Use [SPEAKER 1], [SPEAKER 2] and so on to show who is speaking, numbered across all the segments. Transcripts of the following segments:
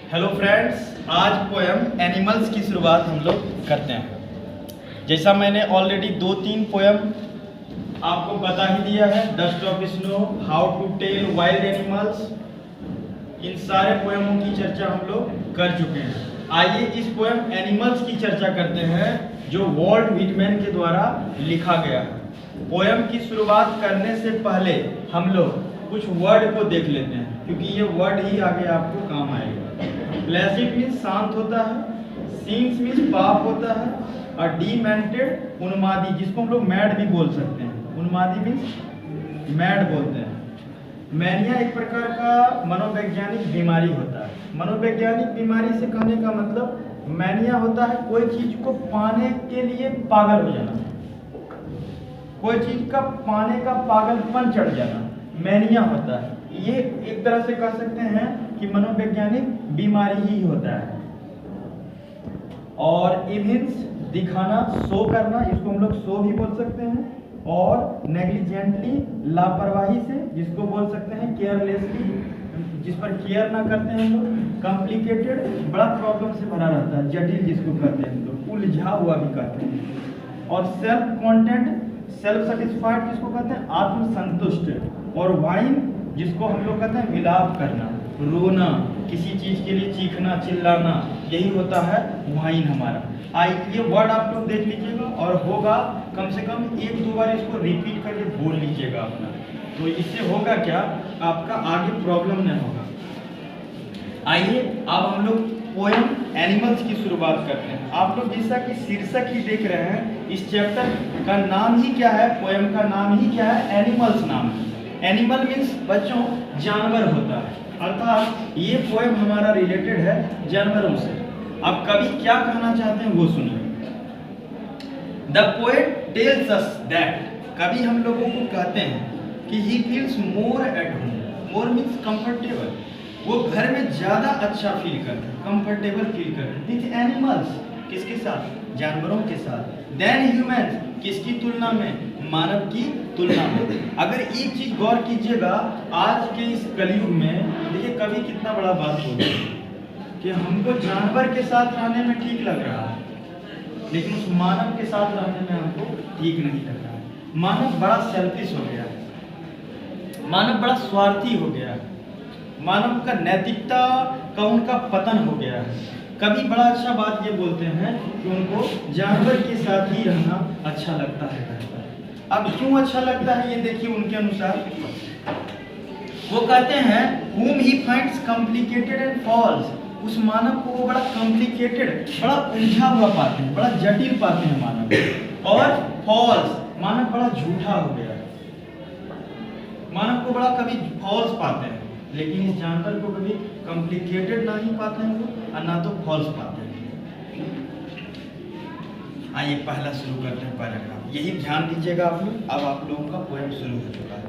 [SPEAKER 1] Hello friends, आज poem animals की शुरुआत हम लोग करते हैं। जैसा मैंने ऑलरेडी 2-3 पोएम आपको बता ही दिया है, dust of snow, how to tell wild animals, इन सारे पोएमों की चर्चा हम लोग कर चुके हैं। आइए इस पोएम एनिमल्स की चर्चा करते हैं जो वॉल्ट व्हिटमैन के द्वारा लिखा गया है। पोएम की शुरुआत करने से पहले हम लोग कुछ वर्ड को देख लेते हैं, क्योंकि ये वर्ड ही आगे आपको काम आएगा। प्लेसिड मीन्स शांत होता है, सीन्स मीन्स पाप होता है, और डीमेंटेड उन्मादी, जिसको हम लोग मैड भी बोल सकते हैं। उन्मादी मीन्स मैड बोलते हैं। मैनिया एक प्रकार का मनोवैज्ञानिक बीमारी होता है। मनोवैज्ञानिक बीमारी से कहने का मतलब मैनिया होता है कोई चीज को पाने के लिए पागल हो जाना, कोई चीज का पाने का पागलपन चढ़ जाना, मैनिया होता है। ये एक तरह से कह सकते हैं कि मनोवैज्ञानिक बीमारी ही होता है। और इविंस दिखाना, शो करना, इसको हम लोग शो भी बोल सकते हैं। और नेग्लिजेंटली, लापरवाही से, जिसको बोल सकते हैं केयरलेसली, जिस पर केयर ना करते हैं हम लोग। कॉम्प्लिकेटेड, बड़ा प्रॉब्लम से भरा रहता है, जटिल जिसको कहते हैं हम लोग, उलझा हुआ भी कहते हैं। और सेल्फ कॉन्टेंट, सेल्फ सेटिस्फाइड जिसको कहते हैं आत्मसंतुष्ट। और वाइन जिसको हम लोग कहते हैं विलाप करना, रोना, किसी चीज के लिए चीखना, चिल्लाना, यही होता है वाइन हमारा। ये वर्ड आप लोग देख लीजिएगा और होगा कम से कम 1-2 बार इसको रिपीट करके बोल लीजिएगा अपना, तो इससे होगा क्या, आपका आगे प्रॉब्लम नहीं होगा। आइए अब हम लोग पोएम एनिमल्स की शुरुआत करते हैं। आप लोग जैसा कि शीर्षक ही देख रहे हैं, इस चैप्टर का नाम ही क्या है, पोएम का नाम ही क्या है, एनिमल्स नाम है। एनिमल मीन्स बच्चों जानवर होता है, अर्थात ये पोएम हमारा रिलेटेड है जानवरों से। अब कवि क्या कहना चाहते हैं वो सुनिए। The poet tells us that, कवि हम लोगों को कहते हैं कि he feels more at home. More means comfortable, वो घर में ज्यादा अच्छा फील करते हैं, कंफर्टेबल फील करते हैं विथ एनिमल्स, किसके साथ, जानवरों के साथ। देन ह्यूमन्स, किसकी तुलना में, मानव की तुलना में। अगर एक चीज गौर कीजिएगा, आज के इस कलयुग में देखिए कवि कितना बड़ा बात बोल रहे हैं कि हमको जानवर के साथ रहने में ठीक लग रहा है, लेकिन उस मानव के साथ रहने में हमको ठीक नहीं लग रहा है। मानव बड़ा सेल्फिश हो गया है, मानव बड़ा स्वार्थी हो गया है, मानव का नैतिकता का उनका पतन हो गया है। कभी बड़ा अच्छा बात ये बोलते हैं कि उनको जानवर के साथ ही रहना अच्छा लगता है। अब क्यों अच्छा लगता है ये देखिए उनके अनुसार। वो कहते हैं whom he finds complicated and false, उस मानव को वो बड़ा कॉम्प्लिकेटेड, बड़ा उलझा हुआ पाते हैं, बड़ा जटिल पाते हैं मानव। और फॉल्स, मानव बड़ा झूठा हो गया, मानव को बड़ा कभी फॉल्स पाते हैं, लेकिन इस जानवर को कभी कॉम्प्लिकेटेड ना ही पाते हैं वो, और ना तो फॉल्स पाते हैं। आइए पहला शुरू करते हैं पैराग्राफ, यही ध्यान दीजिएगा आप लोग। अब आप लोगों का पोएम शुरू हो चुका है।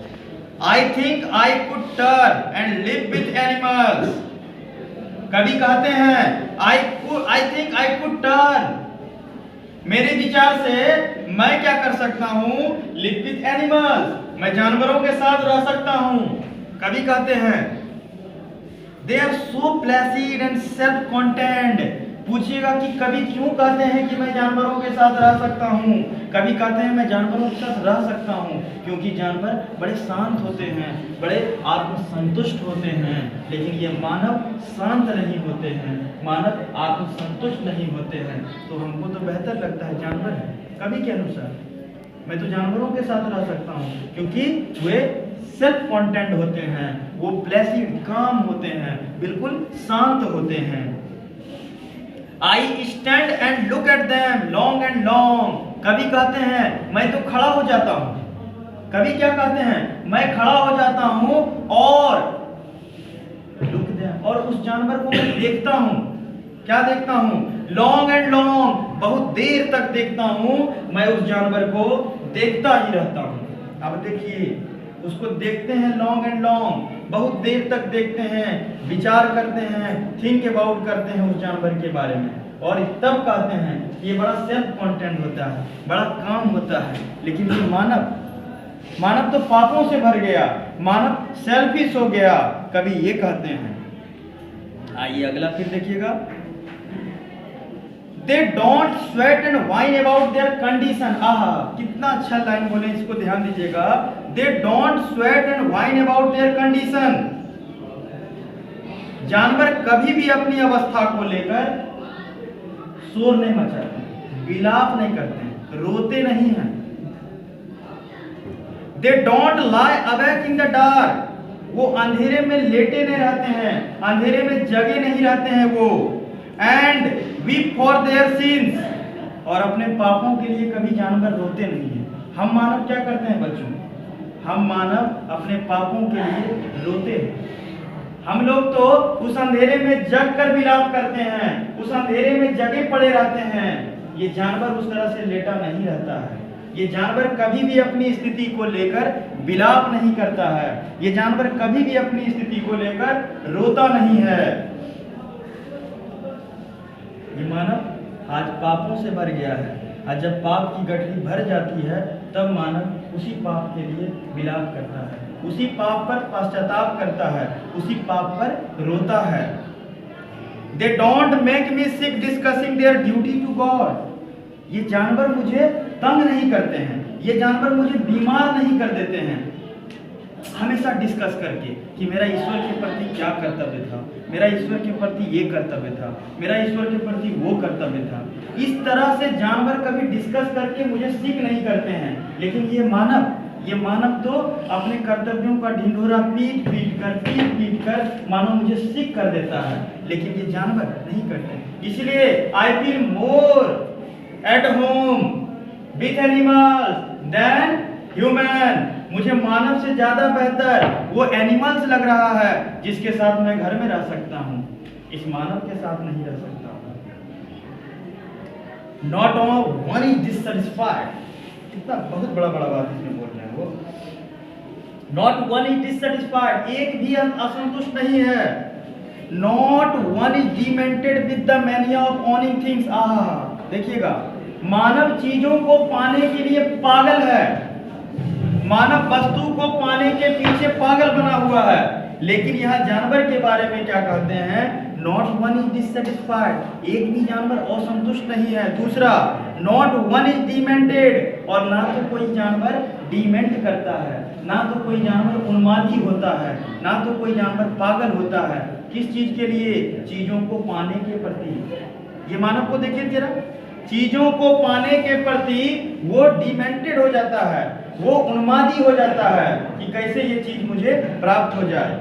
[SPEAKER 1] I think I could turn and live with animals. कवि कहते हैं I think I could turn, मेरे विचार से मैं क्या कर सकता हूं, लिव विथ एनिमल्स, मैं जानवरों के साथ रह सकता हूं। कवि कहते हैं they are so placid and self content. पूछिएगा कि कवि क्यों कहते हैं कि मैं जानवरों के साथ रह सकता हूँ। कवि कहते हैं मैं जानवरों के साथ रह सकता हूँ क्योंकि जानवर बड़े शांत होते हैं, बड़े आत्मसंतुष्ट होते हैं, लेकिन ये मानव शांत नहीं होते हैं, मानव आत्मसंतुष्ट नहीं होते हैं। तो हमको तो बेहतर लगता है जानवर है। कवि के अनुसार मैं तो जानवरों के साथ रह सकता हूँ क्योंकि वे सेल्फ कॉन्टेंट होते हैं, वो प्लेसिड, काम होते हैं, बिल्कुल शांत होते हैं। I stand and look at them long and long। कवि कहते हैं मैं तो खड़ा हो जाता हूँ। कवि क्या कहते हैं, मैं खड़ा हो जाता हूँ और look them, और उस जानवर को मैं देखता हूँ। क्या देखता हूँ, लॉन्ग एंड लॉन्ग, बहुत देर तक देखता हूँ। मैं उस जानवर को देखता ही रहता हूँ। अब देखिए उसको देखते हैं लॉन्ग एंड लॉन्ग, बहुत देर तक देखते हैं, विचार करते हैं, थिंक अबाउट करते हैं उस जानवर के बारे में, और तब कहते हैं ये बड़ा सेल्फ कॉन्टेंट होता है, बड़ा काम होता है। लेकिन ये मानव तो पापों से भर गया, मानव सेल्फिश हो गया। कभी ये कहते हैं आइए अगला फिर देखिएगा, they don't sweat and wine about their condition. आहा, कितना अच्छा लाइन बोले, इसको ध्यान दीजिएगा। They don't sweat and wine about their condition. जानवर कभी भी अपनी अवस्था को लेकर शोर नहीं मचाते, विलाप नहीं करते, रोते नहीं हैं। They don't lie awake in the dark. वो अंधेरे में लेटे नहीं रहते हैं, अंधेरे में जगे नहीं रहते हैं वो। And weep for their since. और अपने पापों के लिए कभी जानवर रोते नहीं है। हम मानव क्या करते हैं बच्चों? हम मानव अपने पापों के लिए रोते हैं। हम लोग तो उस अंधेरे में जग कर विलाप करते हैं, उस अंधेरे में जगे पड़े रहते हैं। ये जानवर उस तरह से लेटा नहीं रहता है। ये जानवर कभी भी अपनी स्थिति को लेकर विलाप नहीं करता है। ये जानवर कभी भी अपनी स्थिति को लेकर रोता नहीं है। ये मानव आज पापों से भर गया है, और जब पाप की गठरी भर जाती है तब मानव उसी पाप के लिए विलाप करता है, उसी पाप पर पश्चाताप करता है, उसी पाप पर रोता है। They don't make me sick discussing their duty to God. ये जानवर मुझे तंग नहीं करते हैं, ये जानवर मुझे बीमार नहीं कर देते हैं हमेशा डिस्कस करके कि मेरा ईश्वर के प्रति क्या कर्तव्य था, मेरा ईश्वर के प्रति ये कर्तव्य था, मेरा ईश्वर के प्रति वो कर्तव्य था। इस तरह से जानवर कभी डिस्कस करके मुझे सीख नहीं करते हैं। लेकिन ये मानव तो अपने कर्तव्यों का ढिंढोरा पीट पीट कर मानो मुझे सीख कर देता है। लेकिन ये जानवर नहीं करते। इसलिए I feel more at home with animals than human. मुझे मानव से ज्यादा बेहतर वो एनिमल्स लग रहा है जिसके साथ मैं घर में रह सकता हूँ, इस मानव के साथ नहीं रह सकता। Not one is dissatisfied. कितना बहुत बड़ा बात इसमें बोल रहे हैं वो। नॉट वन इज डिससेटिस्फाइड, एक भी असंतुष्ट नहीं है। Not one is demented with the mania of owning things. देखिएगा, मानव चीजों को पाने के लिए पागल है, मानव वस्तु को पाने के पीछे पागल बना हुआ है। लेकिन यहाँ जानवर के बारे में क्या कहते हैं? नॉट वन इज डिससेटिस्फाइड, एक भी जानवर असंतुष्ट नहीं है। दूसरा, नॉट वन इज डिमेंटेड, और ना तो कोई जानवर डिमेंट करता है, ना तो कोई जानवर उन्मादी होता है, ना तो कोई जानवर पागल होता है। किस चीज के लिए? चीजों को पाने के प्रति। ये मानव को देखिए जरा, चीजों को पाने के प्रति वो डिमेंटेड हो जाता है, वो उन्मादी हो जाता है कि कैसे ये चीज मुझे प्राप्त हो जाए।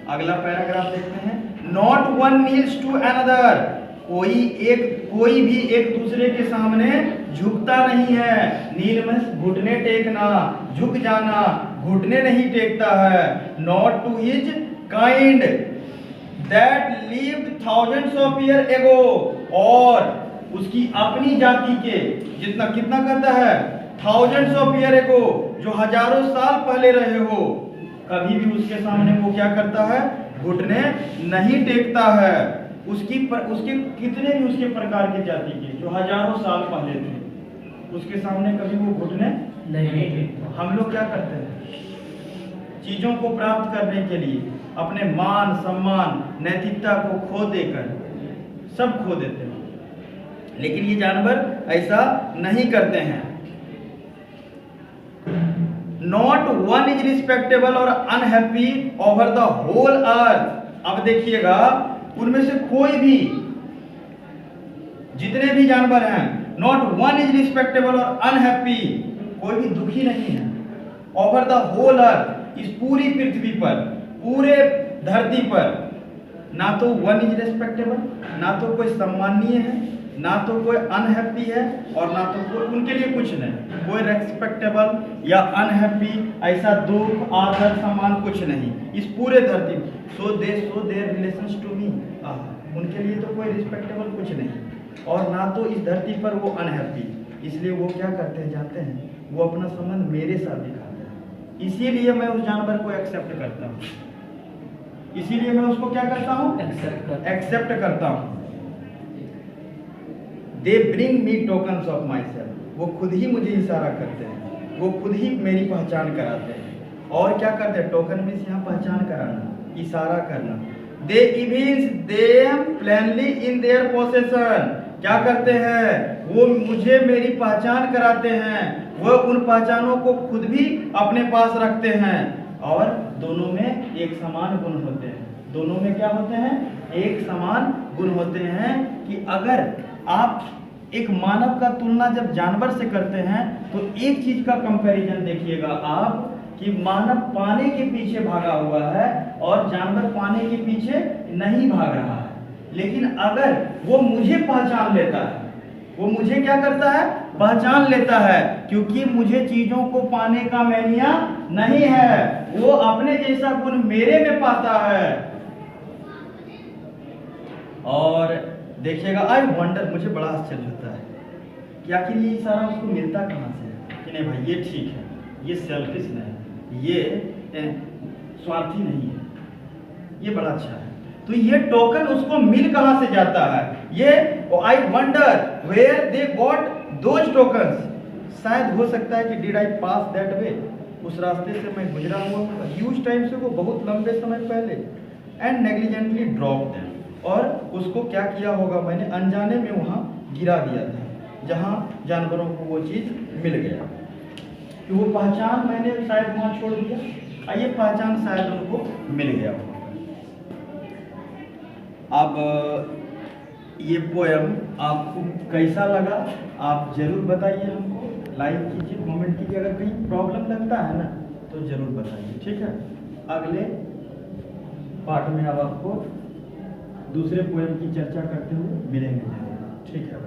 [SPEAKER 1] अगला पैराग्राफ देखते हैं। Not one needs to another. कोई भी एक दूसरे के सामने झुकता नहीं है। नील में घुटने टेकना, झुक जाना, घुटने नहीं टेकता है। Not to his kind that lived thousands of year ago. और उसकी अपनी जाति के जितना कितना कहता है? थाउजेंड्स ऑफ ईयर एगो, जो हजारों साल पहले रहे हो, कभी भी उसके सामने वो क्या करता है? घुटने नहीं टेकता है। उसके कितने भी उसके प्रकार के जाति के जो हजारों साल पहले थे, उसके सामने कभी वो घुटने नहीं टेकता। हम लोग क्या करते हैं? चीजों को प्राप्त करने के लिए अपने मान सम्मान नैतिकता को खो देकर सब खो देते हैं। लेकिन ये जानवर ऐसा नहीं करते हैं। Not one is respectable or unhappy over the whole earth. अब देखिएगा, उनमें से कोई भी, जितने भी जानवर हैं, not one is respectable or unhappy, कोई भी दुखी नहीं है। ओवर द होल अर्थ, इस पूरी पृथ्वी पर, पूरे धरती पर, ना तो वन इज रिस्पेक्टेबल, ना तो कोई सम्माननीय है, ना तो कोई अनहैप्पी है, और ना तो कोई, उनके लिए कुछ नहीं। कोई रेस्पेक्टेबल या अनहैप्पी, ऐसा दुख आदर सम्मान कुछ नहीं इस पूरे धरती में। So their relations to me. उनके लिए तो कोई रिस्पेक्टेबल कुछ नहीं, और ना तो इस धरती पर वो अनहैप्पी। इसलिए वो क्या करते हैं जानते हैं? वो अपना संबंध मेरे साथ दिखाते हैं। इसीलिए मैं उस जानवर को एक्सेप्ट करता हूँ, इसीलिए मैं उसको क्या करता हूँ? एक्सेप्ट करता हूँ। They bring me tokens of my self. वो खुद ही मुझे इशारा करते हैं, वो खुद ही मेरी पहचान कराते हैं। और क्या करते हैं? टोकन मीन्स यहाँ पहचान कराना। इशारा करना। दे evince them plainly in their possession, क्या करते हैं वो मुझे मेरी पहचान कराते हैं, वो उन पहचानों को खुद भी अपने पास रखते हैं। और दोनों में एक समान गुण होते हैं, दोनों में क्या होते हैं, एक समान गुण होते हैं। कि अगर आप एक मानव का तुलना जब जानवर से करते हैं तो एक चीज का कंपैरिजन देखिएगा आप, कि मानव पाने के पीछे भागा हुआ है और जानवर पाने के पीछे नहीं भाग रहा है। लेकिन अगर वो मुझे पहचान लेता है, वो मुझे क्या करता है, पहचान लेता है, क्योंकि मुझे चीजों को पाने का मैनिया नहीं है, वो अपने जैसा गुण मेरे में पाता है। और देखिएगा, आई वंडर, मुझे बड़ा आश्चर्य होता है कि आखिर ये सारा उसको मिलता कहाँ से है, कि नहीं भाई ये ठीक है, ये सेल्फिश नहीं है, ये स्वार्थी नहीं है, ये बड़ा अच्छा है। तो ये टोकन उसको मिल कहाँ से जाता है, ये I wonder where they got those tokens. शायद हो सकता है कि did I pass that way, उस रास्ते से मैं गुजरा हुआ हूँ ह्यूज टाइम से, वो बहुत लंबे समय पहले, एंड नेग्लिजेंटली ड्रॉप देम, और उसको क्या किया होगा, मैंने अनजाने में वहाँ गिरा दिया था जहाँ जानवरों को वो चीज़ मिल गया, कि वो पहचान मैंने शायद वहाँ छोड़ दिया, और ये पहचान शायद उनको मिल गया होगा। अब ये पोएम आपको कैसा लगा आप जरूर बताइए, हमको लाइक कीजिए, कमेंट कीजिए, अगर कहीं प्रॉब्लम लगता है ना तो जरूर बताइए, ठीक है। अगले पार्ट में अब आपको दूसरे पोएम की चर्चा करते हुए मिलेंगे, ठीक है।